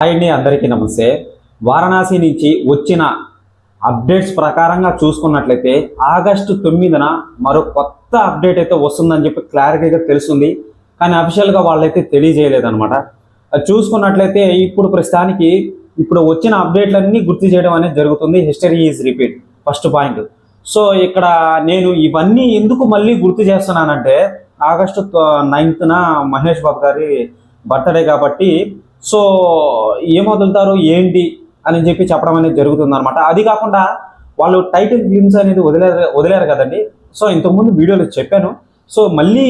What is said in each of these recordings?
Hi అండి, అందరికీ నమస్తే. వారణాసి నుంచి వచ్చిన అప్డేట్స్ ప్రకారంగా చూసుకున్నట్లయితే ఆగస్టు 9న మరో కొత్త అప్డేట్ అయితే వస్తుందని చెప్పి క్లారిటీగా తెలుస్తుంది. కానీ అఫీషియల్గా వాళ్ళైతే తెలియజేయలేదన్నమాట. అది చూసుకున్నట్లయితే ఇప్పుడు ప్రస్తుతానికి వచ్చిన అప్డేట్లన్నీ గుర్తు చేయడం అనేది జరుగుతుంది. History is repeat first point. So ఇక్కడ నేను ఇవన్నీ ఎందుకు మళ్ళీ గుర్తు చేస్తున్నానంటే ఆగస్టు 9న మహేష్ బాబు గారి బర్త్డే కాబట్టి సో ఏం వదులుతారు ఏంటి అని చెప్పి చెప్పడం అనేది జరుగుతుంది అనమాట. అది కాకుండా వాళ్ళు టైటిల్ ఫిల్మ్స్ అనేది వదిలేరు కదండి. సో ఇంతకుముందు వీడియోలో చెప్పాను. సో మళ్ళీ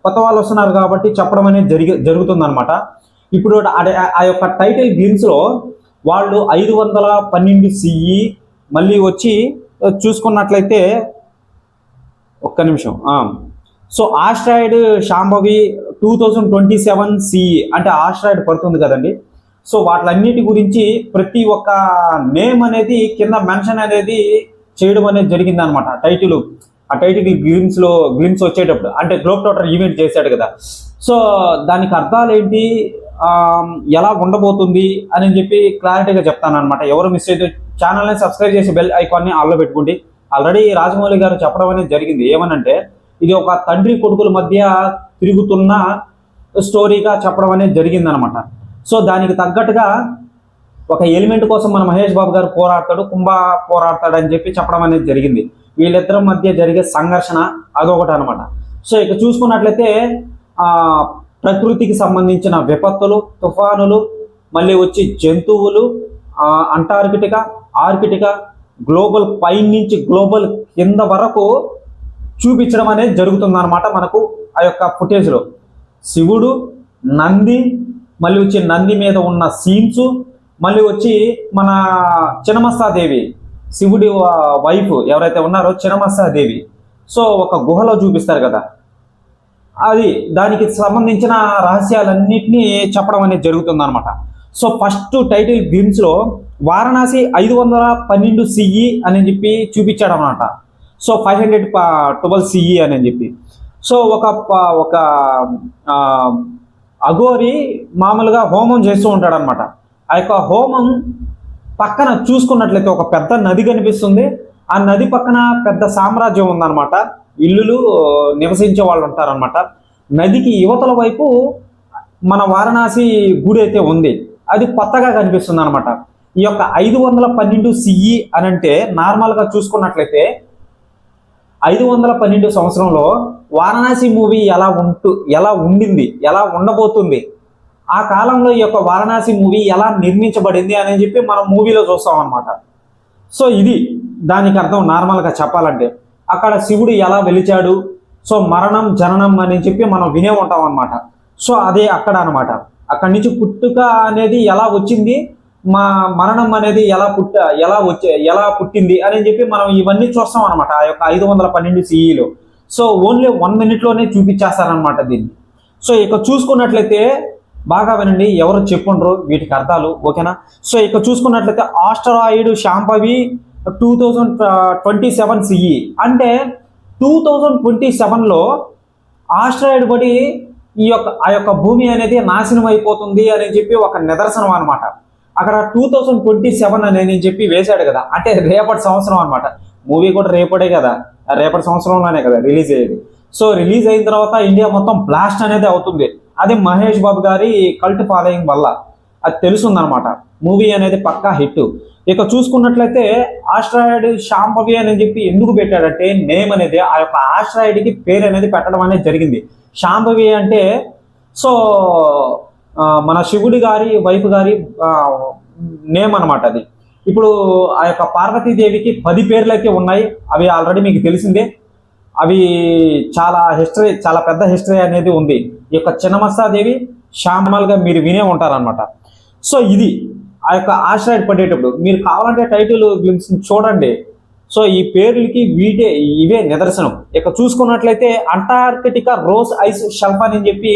కొత్త వాళ్ళు వస్తున్నారు కాబట్టి చెప్పడం అనేది జరుగుతుంది అనమాట. ఇప్పుడు ఆ యొక్క టైటిల్ ఫిల్మ్స్లో వాళ్ళు 512 CE మళ్ళీ వచ్చి చూసుకున్నట్లయితే ఒక్క నిమిషం. సో ఆస్ట్రాయిడ్ శాంభవి 2027 CE అంటే ఆస్ట్రాయిడ్ పడుతుంది కదండి. సో వాటిలన్నిటి గురించి ప్రతి ఒక్క నేమ్ అనేది కింద మెన్షన్ అనేది చేయడం అనేది జరిగింది అనమాట. ఆ టైటిల్ గ్లిమ్స్ వచ్చేటప్పుడు అంటే గ్లోబ్ ట్రావెలర్ ఈవెంట్ చేశాడు కదా. సో దానికి అర్థాలు ఏంటి, ఎలా ఉండబోతుంది అని చెప్పి క్లారిటీగా చెప్తాను అనమాట. ఎవరు మిస్ అయితే ఛానల్ని సబ్స్క్రైబ్ చేసి బెల్ ఐకాన్ని ఆన్లో పెట్టుకోండి. ఆల్రెడీ రాజమౌళి గారు చెప్పడం అనేది జరిగింది. ఏమనంటే ఇది ఒక తండ్రి కొడుకుల మధ్య తిరుగుతున్న స్టోరీగా చెప్పడం అనేది జరిగిందనమాట. సో దానికి తగ్గట్టుగా ఒక ఎలిమెంట్ కోసం మన మహేష్ బాబు గారు పోరాడతాడు అని చెప్పి చెప్పడం అనేది జరిగింది. వీళ్ళిద్దరి మధ్య జరిగే సంఘర్షణ అదొకటి అనమాట. సో ఇక చూసుకున్నట్లయితే ప్రకృతికి సంబంధించిన విపత్తులు, తుఫానులు, మళ్ళీ వచ్చి జంతువులు, ఆర్కిటికా గ్లోబల్ పై నుంచి గ్లోబల్ కింద వరకు చూపించడం అనేది జరుగుతుంది అనమాట. మనకు ఆ యొక్క ఫుటేజ్లో శివుడు, నంది, మళ్ళీ వచ్చి నంది మీద ఉన్న సీన్స్, మళ్ళీ వచ్చి మన చినమస్తాదేవి శివుడి వైఫ్ ఎవరైతే ఉన్నారో చినమస్తాదేవి సో ఒక గుహలో చూపిస్తారు కదా, అది దానికి సంబంధించిన రహస్యాలన్నింటినీ చెప్పడం అనేది జరుగుతుంది అనమాట. సో ఫస్ట్ టైటిల్ గ్లిమ్స్లో వారణాసి 512 CE అని చెప్పి చూపించాడు అనమాట. సో 512 CE అని చెప్పి సో ఒక అఘోరి మామూలుగా హోమం చేస్తూ ఉంటాడు అనమాట. ఆ యొక్క హోమం పక్కన చూసుకున్నట్లయితే ఒక పెద్ద నది కనిపిస్తుంది. ఆ నది పక్కన పెద్ద సామ్రాజ్యం ఉందన్నమాట. ఇల్లులు నివసించే వాళ్ళు ఉంటారనమాట. నదికి యువతల వైపు మన వారణాసి గుడి అయితే ఉంది. అది కొత్తగా కనిపిస్తుంది అనమాట. ఈ యొక్క 512 CE అని అంటే నార్మల్గా చూసుకున్నట్లయితే 512 సంవత్సరంలో వారణాసి మూవీ ఎలా ఉండింది, ఎలా ఉండబోతుంది, ఆ కాలంలో ఈ యొక్క వారణాసి మూవీ ఎలా నిర్మించబడింది అని చెప్పి మనం మూవీలో చూస్తాం అనమాట. సో ఇది దానికి అర్థం నార్మల్గా చెప్పాలంటే. అక్కడ శివుడు ఎలా వెలిచాడు, సో మరణం జననం అని చెప్పి మనం వినే ఉంటాం అనమాట. సో అదే అక్కడ అనమాట. అక్కడి నుంచి పుట్టుక అనేది ఎలా వచ్చింది, మా మరణం అనేది ఎలా పుట్టింది అని చెప్పి మనం ఇవన్నీ చూస్తాం అనమాట ఆ యొక్క 512 CEలో. సో ఓన్లీ 1 మినిట్లోనే చూపించేస్తారనమాట దీన్ని. సో ఇక చూసుకున్నట్లయితే బాగా వినండి, ఎవరు చెప్పుండ్రు వీటికి అర్థాలు, ఓకేనా. సో ఇక చూసుకున్నట్లయితే ఆస్ట్రాయిడ్ శాంభవి 2027 CE అంటే 2027లో ఆస్ట్రాయిడ్ పడి ఆ యొక్క భూమి అనేది నాశనం అయిపోతుంది అని చెప్పి ఒక నిదర్శనం అనమాట. అక్కడ 2027 అని చెప్పి వేశాడు కదా, అంటే రేపటి సంవత్సరం అనమాట. మూవీ కూడా రేపటే కదా, రేపటి సంవత్సరంలోనే కదా రిలీజ్ అయ్యేది. సో రిలీజ్ అయిన తర్వాత ఇండియా మొత్తం బ్లాస్ట్ అనేది అవుతుంది. అది మహేష్ బాబు గారి కల్ట్ ఫాలోయింగ్ వల్ల అది తెలుస్తుందనమాట. మూవీ అనేది పక్కా హిట్. ఇక చూసుకున్నట్లయితే ఆస్ట్రాయిడ్ శాంభవి అని చెప్పి ఎందుకు పెట్టాడంటే నేమ్ అనేది ఆ యొక్క ఆస్ట్రాయిడ్కి పేరు అనేది పెట్టడం అనేది జరిగింది. శాంభవి అంటే సో మన శివుడి గారి వైఫ్ గారి నేమ్ అనమాట అది. ఇప్పుడు ఆ యొక్క పార్వతీదేవికి 10 పేర్లు అయితే ఉన్నాయి. అవి ఆల్రెడీ మీకు తెలిసిందే. అవి చాలా పెద్ద హిస్టరీ అనేది ఉంది. ఈ యొక్క చిన్నమస్తాదేవి శాంభమాలుగా మీరు వినే ఉంటారనమాట. సో ఇది ఆ యొక్క ఆస్ట్రాయిడ్ పడేటప్పుడు మీరు కావాలంటే టైటిల్ గ్లిమ్స్ చూడండి. సో ఈ పేర్లకి ఇవే నిదర్శనం. ఇక చూసుకున్నట్లయితే అంటార్కిటికా రోజ్ ఐస్ షెల్ఫ్ అని చెప్పి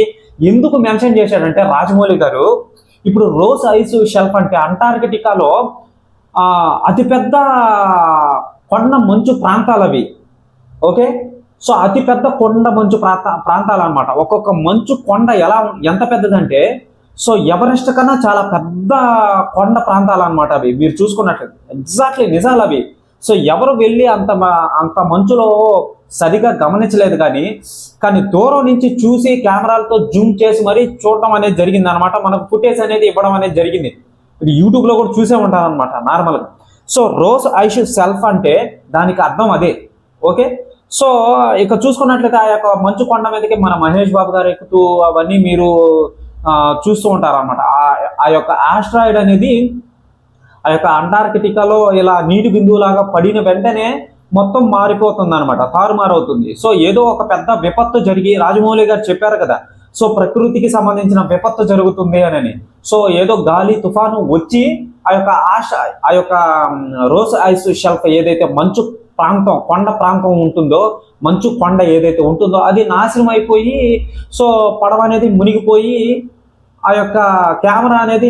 ఎందుకు మెన్షన్ చేశాడంటే రాజమౌళి గారు, ఇప్పుడు రోజ్ ఐస్ షెల్ఫ్ అంటే అంటార్కిటికాలో అతిపెద్ద కొండ మంచు ప్రాంతాలు అవి, ఓకే. సో అతిపెద్ద కొండ మంచు ప్రాంతాలు అనమాట. ఒక్కొక్క మంచు కొండ ఎంత పెద్దదంటే సో ఎవరెస్ట్ కన్నా చాలా పెద్ద కొండ ప్రాంతాలు అనమాట అవి. మీరు చూసుకున్నట్లయితే ఎగ్జాక్ట్లీ నిజాలు అవి. సో ఎవరు వెళ్ళి అంత మంచులో సరిగా గమనించలేదు, కానీ దూరం నుంచి చూసి కెమెరాలతో జూమ్ చేసి మరీ చూడటం అనేది జరిగింది అనమాట. మనకు ఫుటేజ్ అనేది ఇవ్వడం అనేది జరిగింది. ఇది యూట్యూబ్లో కూడా చూసే ఉంటారనమాట నార్మల్గా. సో రోజ్ ఐస్ షెల్ఫ్ అంటే దానికి అర్థం అదే. ఓకే, సో ఇక చూసుకున్నట్లయితే ఆ యొక్క మంచు కొండ మీదకి మన మహేష్ బాబు గారు ఎక్కుతూ అవన్నీ మీరు చూస్తూ ఉంటారన్నమాట. ఆ యొక్క ఆస్ట్రాయిడ్ అనేది ఆ యొక్క అంటార్కిటికాలో ఇలా నీటి బిందువులాగా పడిన వెంటనే మొత్తం మారిపోతుంది అనమాట, తారుమారవుతుంది. సో ఏదో ఒక పెద్ద విపత్తు జరిగి, రాజమౌళి గారు చెప్పారు కదా, సో ప్రకృతికి సంబంధించిన విపత్తు జరుగుతుంది అని. సో ఏదో గాలి తుఫాను వచ్చి ఆ యొక్క రోజ్ ఐస్ షెల్ఫ్ ఏదైతే మంచు ప్రాంతం, కొండ ప్రాంతం ఉంటుందో, మంచు కొండ ఏదైతే ఉంటుందో అది నాశనం అయిపోయి, సో పడవ అనేది మునిగిపోయి ఆ యొక్క కెమెరా అనేది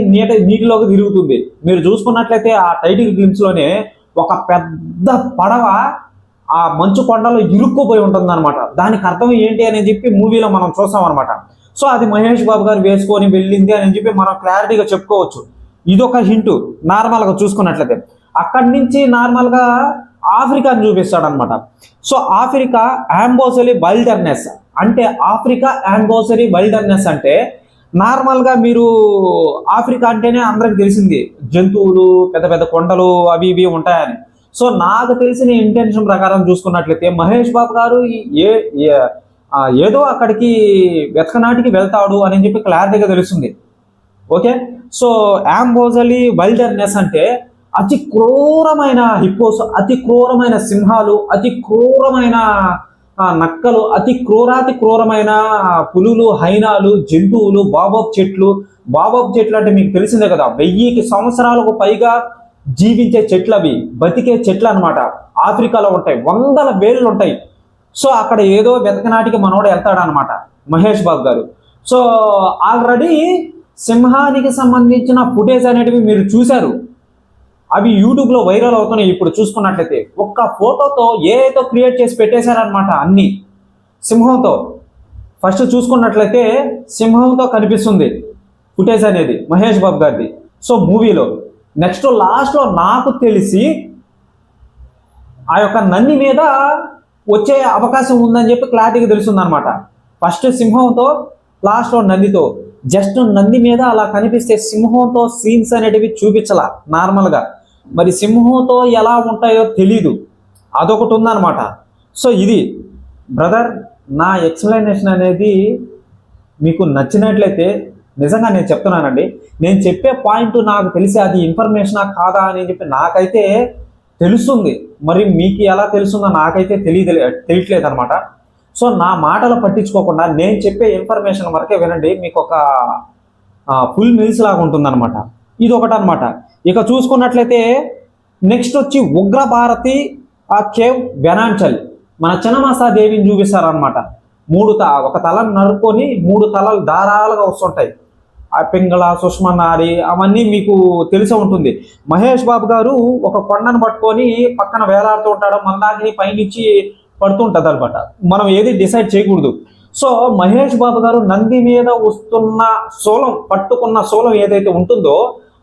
నీటిలోకి తిరుగుతుంది. మీరు చూసుకున్నట్లయితే ఆ టైటిల్ గ్లిమ్స్లోనే ఒక పెద్ద పడవ ఆ మంచు కొండలో ఇరుక్కుపోయి ఉంటుంది అనమాట. దానికి అర్థం ఏంటి అని చెప్పి మూవీలో మనం చూస్తాం అనమాట. సో అది మహేష్ బాబు గారు వేసుకొని వెళ్ళింది అని చెప్పి మనం క్లారిటీగా చెప్పుకోవచ్చు. ఇదొక హింటు నార్మల్గా చూసుకున్నట్లయితే. అక్కడి నుంచి నార్మల్గా ఆఫ్రికాని చూపిస్తాడనమాట. సో ఆఫ్రికా ఆంబోసరీ వైల్డర్నెస్ అంటే, ఆఫ్రికా ఆంబోసరీ వైల్డర్నెస్ అంటే నార్మల్గా మీరు ఆఫ్రికా అంటేనే అందరికి తెలిసింది జంతువులు, పెద్ద పెద్ద కొండలు అవి ఇవి ఉంటాయని. సో నాకు తెలిసిన ఇంటెన్షన్ ప్రకారం చూసుకున్నట్లయితే మహేష్ బాబు గారు ఏదో అక్కడికి వెతకనాటికి వెళ్తాడు అని చెప్పి క్లారిటీగా తెలుస్తుంది. ఓకే, సో ఆంబోసరీ వైల్డర్నెస్ అంటే అతి క్రూరమైన హిప్పోస్, అతి క్రూరమైన సింహాలు, అతి క్రూరమైన నక్కలు, అతి క్రూరమైన పులులు, హైనాలు, జంతువులు, బాబోబ్ చెట్లు అంటే మీకు తెలిసిందే కదా, 1000 సంవత్సరాలకు పైగా జీవించే చెట్లు, అవి బతికే చెట్లు అనమాట. ఆఫ్రికాలో ఉంటాయి, 100 వేళ్ళు ఉంటాయి. సో అక్కడ ఏదో వెతకనాటికి మనోడు వెళ్తాడనమాట మహేష్ బాబు గారు. సో ఆల్రెడీ సింహానికి సంబంధించిన ఫుటేజ్ అనేటివి మీరు చూశారు, అవి యూట్యూబ్లో వైరల్ అవుతున్నాయి. ఇప్పుడు చూసుకున్నట్లయితే ఒక్క ఫోటోతో ఏదో క్రియేట్ చేసి పెట్టేశారనమాట అన్ని సింహంతో. ఫస్ట్ చూసుకున్నట్లయితే సింహంతో కనిపిస్తుంది ఫుటేజ్ అనేది మహేష్ బాబు గారిది సో మూవీలో. నెక్స్ట్ లాస్ట్లో నాకు తెలిసి ఆ యొక్క నంది మీద వచ్చే అవకాశం ఉందని చెప్పి క్లారిటీగా తెలుస్తుంది అనమాట. ఫస్ట్ సింహంతో, లాస్ట్లో నందితో. జస్ట్ నంది మీద అలా కనిపిస్తే సింహంతో సీన్స్ అనేటివి చూపించాల నార్మల్గా. మరి సింహంతో ఎలా ఉంటాయో తెలీదు, అదొకటి ఉందన్నమాట. సో ఇది బ్రదర్ నా ఎక్స్ప్లెనేషన్ అనేది మీకు నచ్చినట్లయితే నిజంగా నేను చెప్తున్నానండి. నేను చెప్పే పాయింట్ నాకు తెలిసి అది ఇన్ఫర్మేషనా కాదా అని చెప్పి నాకైతే తెలుస్తుంది. మరి మీకు ఎలా తెలుస్తుందో నాకైతే తెలియట్లేదు అనమాట. సో నా మాటలు పట్టించుకోకుండా నేను చెప్పే ఇన్ఫర్మేషన్ వరకే వినండి, మీకు ఒక ఫుల్ మీల్స్ లాగా ఉంటుందన్నమాట. ఇది ఒకటి అనమాట. ఇక చూసుకున్నట్లయితే నెక్స్ట్ వచ్చి ఉగ్రభారతి ఆ కేవ్ వెనాంచల్, మన చిన్నమాసాదేవిని చూపిస్తారనమాట. ఒక తలను నరుక్కొని 3 తలలు దారాలుగా వస్తుంటాయి. ఆ పింగళ, సుష్మా నారి అవన్నీ మీకు తెలిసే ఉంటుంది. మహేష్ బాబు గారు ఒక కొండను పట్టుకొని పక్కన వేలాడుతూ ఉంటాడు, మందాకిని పైనుంచి పడుతుంటుంది అనమాట. మనం ఏది డిసైడ్ చేయకూడదు. సో మహేష్ బాబు గారు నంది మీద వస్తున్న పట్టుకున్న శూలం ఏదైతే ఉంటుందో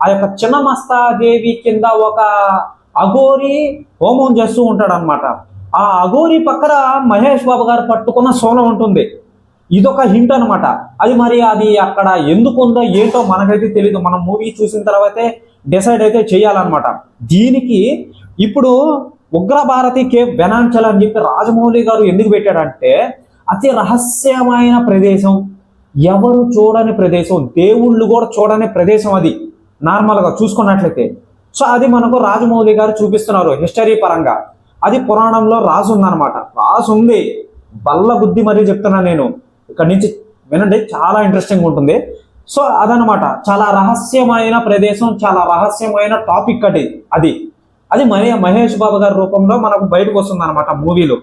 ఆ యొక్క చిన్నమస్తాదేవి కింద ఒక అఘోరి హోమం చేస్తూ ఉంటాడు అనమాట. ఆ అఘోరి పక్కన మహేష్ బాబు గారు పట్టుకున్న శూలం ఉంటుంది. ఇదొక హింట్ అనమాట. అది అక్కడ ఎందుకు ఉందో ఏంటో మనకైతే తెలియదు, మనం మూవీ చూసిన తర్వాతే డిసైడ్ అయితే చేయాలన్నమాట. దీనికి ఇప్పుడు ఉగ్రభారతి కేవ్ వెనాంచల్ అని చెప్పి రాజమౌళి గారు ఎందుకు పెట్టాడంటే, అతి రహస్యమైన ప్రదేశం, ఎవరు చూడని ప్రదేశం, దేవుళ్ళు కూడా చూడని ప్రదేశం అది నార్మల్గా చూసుకున్నట్లయితే. సో అది మనకు రాజమౌళి గారు చూపిస్తున్నారు హిస్టరీ పరంగా. అది పురాణంలో రాసుందనమాట, రాసుంది. బల్ల బుద్ధి మరీ చెప్తున్నాను నేను, ఇక్కడి నుంచి వినండి, చాలా ఇంట్రెస్టింగ్ ఉంటుంది. సో అదనమాట, చాలా రహస్యమైన ప్రదేశం, చాలా రహస్యమైన టాపిక్ అది మహేష్ బాబు గారి రూపంలో మనకు బయటకు వస్తుంది అనమాట మూవీలో.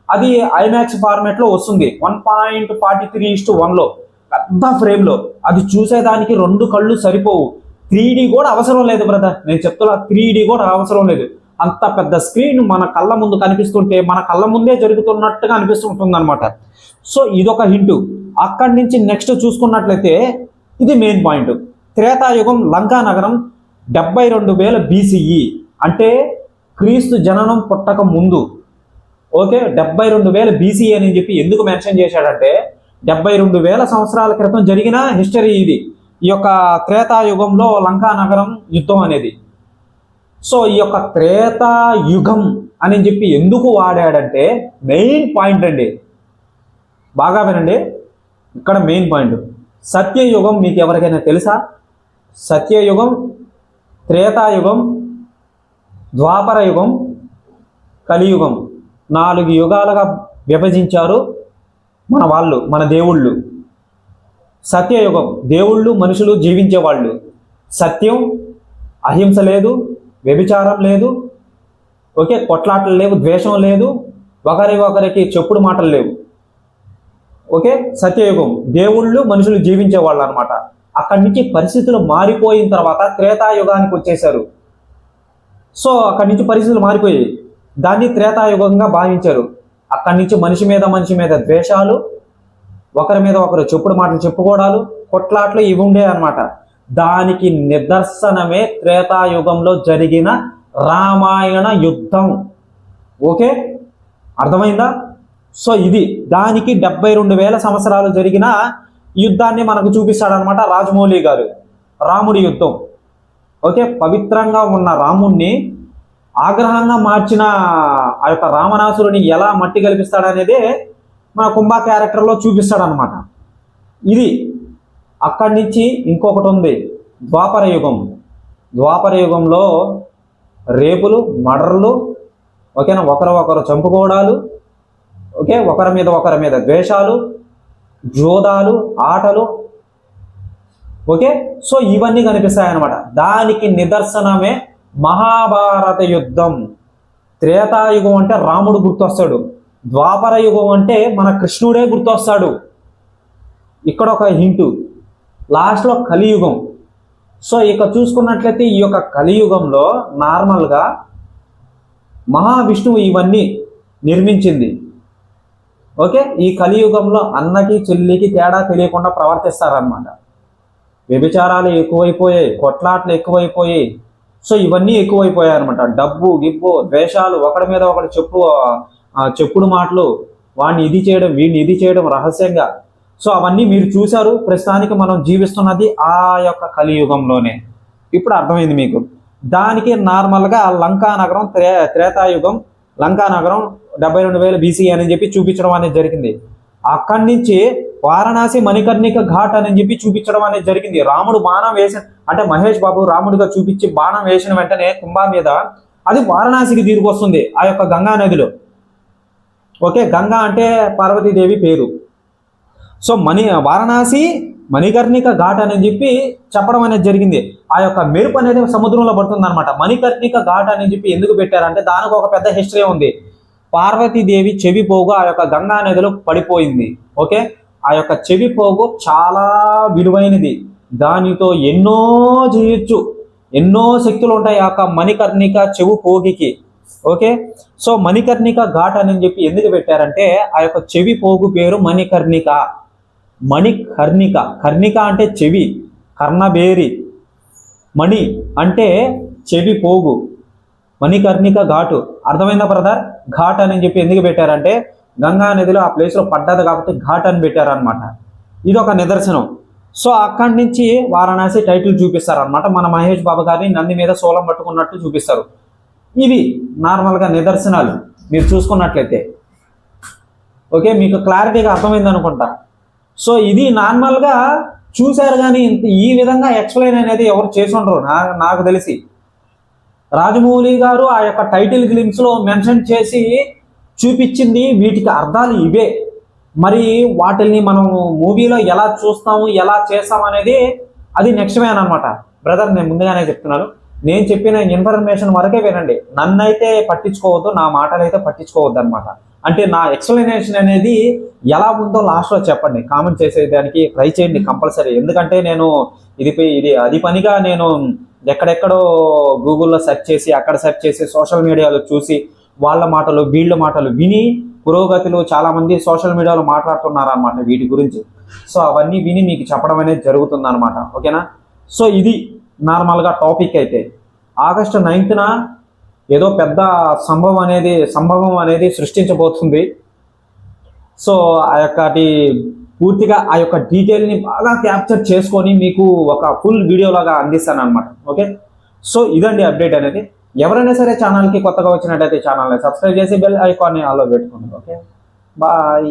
అది ఐమాక్స్ ఫార్మేట్లో వస్తుంది, 1.43:1 పెద్ద ఫ్రేమ్లో. అది చూసేదానికి 2 కళ్ళు సరిపోవు. 3D కూడా అవసరం లేదు బ్రదర్, నేను చెప్తున్నా, 3D కూడా అవసరం లేదు. అంత పెద్ద స్క్రీన్ మన కళ్ళ ముందు కనిపిస్తుంటే మన కళ్ళ ముందే జరుగుతున్నట్టుగా అనిపిస్తుంటుంది అనమాట. సో ఇదొక హింటు. అక్కడి నుంచి నెక్స్ట్ చూసుకున్నట్లయితే ఇది మెయిన్ పాయింట్. త్రేతాయుగం లంకా నగరం 72,000 BCE, అంటే క్రీస్తు జననం పుట్టక ముందు. ఓకే, 72,000 BCE అని చెప్పి ఎందుకు మెన్షన్ చేశాడంటే 72,000 సంవత్సరాల క్రితం జరిగిన హిస్టరీ ఇది, ఈ యొక్క త్రేతాయుగంలో లంకా నగరం యుద్ధం అనేది. సో ఈ యొక్క త్రేతాయుగం అని చెప్పి ఎందుకు వాడాడంటే మెయిన్ పాయింట్ అండి, బాగా వినండి, ఇక్కడ మెయిన్ పాయింట్. సత్యయుగం మీకు ఎవరికైనా తెలుసా? సత్యయుగం, త్రేతాయుగం, ద్వాపర యుగం, కలియుగం, 4 యుగాలుగా విభజించారు మన వాళ్ళు, మన దేవుళ్ళు. సత్యయుగం దేవుళ్ళు మనుషులు జీవించేవాళ్ళు. సత్యం, అహింస లేదు, వ్యభిచారం లేదు, ఓకే, కొట్లాటలు లేవు, ద్వేషం లేదు, ఒకరికి చెప్పుడు మాటలు లేవు. ఓకే, సత్యయుగం దేవుళ్ళు మనుషులు జీవించేవాళ్ళు అనమాట. అక్కడి నుంచి పరిస్థితులు మారిపోయిన తర్వాత త్రేతాయుగానికి వచ్చేసారు. సో అక్కడి నుంచి పరిస్థితులు మారిపోయాయి, దాన్ని త్రేతాయుగంగా భావించారు. అక్కడి నుంచి మనిషి మీద ద్వేషాలు, ఒకరి మీద ఒకరు చెప్పుడు మాటలు చెప్పుకోవడాలు, కొట్లాట్లు ఇవి ఉండే అనమాట. దానికి నిదర్శనమే త్రేతాయుగంలో జరిగిన రామాయణ యుద్ధం. ఓకే, అర్థమైందా? సో ఇది దానికి 72,000 సంవత్సరాలు జరిగిన యుద్ధాన్ని మనకు చూపిస్తాడనమాట రాజమౌళి గారు. రాముడి యుద్ధం. ఓకే, పవిత్రంగా ఉన్న రాముణ్ణి ఆగ్రహంగా మార్చిన ఆ యొక్క రావణాసురుని ఎలా మట్టి కల్పిస్తాడనేదే మన కుంభ క్యారెక్టర్లో చూపిస్తాడనమాట. ఇది అక్కడి నుంచి ఇంకొకటి ఉంది, ద్వాపర యుగం. ద్వాపర యుగంలో రేపులు, మర్డర్లు, ఓకేనా, ఒకరు చంపుకోవడాలు, ఓకే, ఒకరి మీద ద్వేషాలు, జోదాలు, ఆటలు, ఓకే. సో ఇవన్నీ కనిపిస్తాయన్నమాట. దానికి నిదర్శనమే మహాభారత యుద్ధం. త్రేతాయుగం అంటే రాముడు గుర్తొస్తాడు, ద్వాపర యుగం అంటే మన కృష్ణుడే గుర్తొస్తాడు. ఇక్కడ ఒక హింటు, లాస్ట్లో కలియుగం. సో ఇక చూసుకున్నట్లయితే ఈ యొక్క కలియుగంలో నార్మల్గా మహావిష్ణువు ఇవన్నీ నిర్మించింది. ఓకే, ఈ కలియుగంలో అన్నకి చెల్లికి తేడా తెలియకుండా ప్రవర్తిస్తారనమాట. వ్యభిచారాలు ఎక్కువైపోయాయి, కొట్లాట్లు ఎక్కువైపోయాయి. సో ఇవన్నీ ఎక్కువైపోయాయి అనమాట. డబ్బు, గిబ్బు, ద్వేషాలు, ఒకడి మీద ఒకటి చెప్పుడు మాటలు, వాడిని ఇది చేయడం, వీడిని ఇది చేయడం రహస్యంగా. సో అవన్నీ మీరు చూశారు. ప్రస్తుతానికి మనం జీవిస్తున్నది ఆ యొక్క కలియుగంలోనే. ఇప్పుడు అర్థమైంది మీకు. దానికి నార్మల్గా లంకా నగరం త్రేతాయుగం, లంకా నగరం 72,000 BCE అని చెప్పి చూపించడం అనేది జరిగింది. అక్కడి నుంచి వారణాసి మణికర్ణిక ఘాట్ అని చెప్పి చూపించడం అనేది జరిగింది. రాముడు బాణం వేసిన, అంటే మహేష్ బాబు రాముడిగా చూపించి బాణం వేసిన వెంటనే కుంభ మీద అది వారణాసికి తిరిగి వస్తుంది, ఆ యొక్క గంగా నదిలో. ఓకే, గంగా అంటే పార్వతీదేవి పేరు. సో వారణాసి మణికర్ణిక ఘాట్ అని చెప్పి చెప్పడం అనేది జరిగింది. ఆ యొక్క మెరుపు అనేది సముద్రంలో పడుతుంది అనమాట. మణికర్ణిక ఘాట్ అని చెప్పి ఎందుకు పెట్టారంటే దానికి ఒక పెద్ద హిస్టరీ ఉంది. పార్వతీదేవి చెవి పోగు ఆ యొక్క గంగా నదిలో పడిపోయింది. ఓకే, ఆ యొక్క చెవి పోగు చాలా విలువైనది, దానితో ఎన్నో చేయొచ్చు, ఎన్నో శక్తులు ఉంటాయి ఆ యొక్క మణికర్ణిక చెవు పోగికి. ఓకే, సో మణికర్ణిక ఘాట్ అని చెప్పి ఎందుకు పెట్టారంటే ఆ యొక్క చెవి పోగు పేరు మణికర్ణిక. మణికర్ణిక, కర్ణిక అంటే చెవి, కర్ణబేరి, మణి అంటే చెవి పోగు, మణికర్ణిక ఘాటు. అర్థమైందా బ్రదర్? ఘాట్ అని చెప్పి ఎందుకు పెట్టారంటే గంగా నదిలో ఆ ప్లేస్లో పడ్డది కాబట్టి ఘాట్ అని పెట్టారనమాట. ఇది ఒక నిదర్శనం. సో అక్కడి నుంచి వారణాసి టైటిల్ చూపిస్తారనమాట. మన మహేష్ బాబు గారిని నంది మీద సోలం పట్టుకున్నట్టు చూపిస్తారు. ఇవి నార్మల్గా నిదర్శనాలు మీరు చూసుకున్నట్లయితే. ఓకే, మీకు క్లారిటీగా అర్థమైంది అనుకుంటా. సో ఇది నార్మల్గా చూశారు, కానీ ఈ విధంగా ఎక్స్ప్లెయిన్ అనేది ఎవరు చేసి ఉండరు నాకు తెలిసి. రాజమౌళి గారు ఆ యొక్క టైటిల్ గ్లిమ్స్లో మెన్షన్ చేసి చూపించింది వీటికి అర్థాలు ఇవే. మరి వాటిని మనం మూవీలో ఎలా చూస్తాము, ఎలా చేస్తాం అనేది అది నెక్స్ట్ మ్యాన్ అనమాట. బ్రదర్, నేను ముందుగానే చెప్తున్నాను, నేను చెప్పిన ఇన్ఫర్మేషన్ వరకే వినండి, నన్నైతే పట్టించుకోవద్దు, నా మాటలు అయితే పట్టించుకోవద్దు అనమాట. అంటే నా ఎక్స్ప్లెనేషన్ అనేది ఎలా ఉందో లాస్ట్లో చెప్పండి, కామెంట్ చేసేదానికి ట్రై చేయండి కంపల్సరీ. ఎందుకంటే నేను అది పనిగా నేను ఎక్కడెక్కడో గూగుల్లో సెర్చ్ చేసి, అక్కడ సెర్చ్ చేసి, సోషల్ మీడియాలో చూసి, వాళ్ళ మాటలు వీళ్ళ మాటలు విని పురోగతిలో చాలామంది సోషల్ మీడియాలో మాట్లాడుతున్నారు అన్నమాట వీటి గురించి. సో అవన్నీ విని మీకు చెప్పడం అనేది జరుగుతుంది అనమాట. ఓకేనా? సో ఇది నార్మల్గా టాపిక్ అయితే. ఆగస్టు 9న ఏదో పెద్ద సంభవం అనేది సృష్టించబోతుంది. సో ఆ యొక్కటి పూర్తిగా ఆ యొక్క డీటెయిల్ని బాగా క్యాప్చర్ చేసుకొని మీకు ఒక ఫుల్ వీడియో లాగా అందిస్తాను అనమాట. ఓకే, సో ఇదండి అప్డేట్ అనేది. ఎవరైనా సరే ఛానల్కి కొత్తగా వచ్చినట్టయితే ఛానల్ని సబ్స్క్రైబ్ చేసి బెల్ ఐకాన్ని ఆల్లో పెట్టుకోండి. Okay, bye.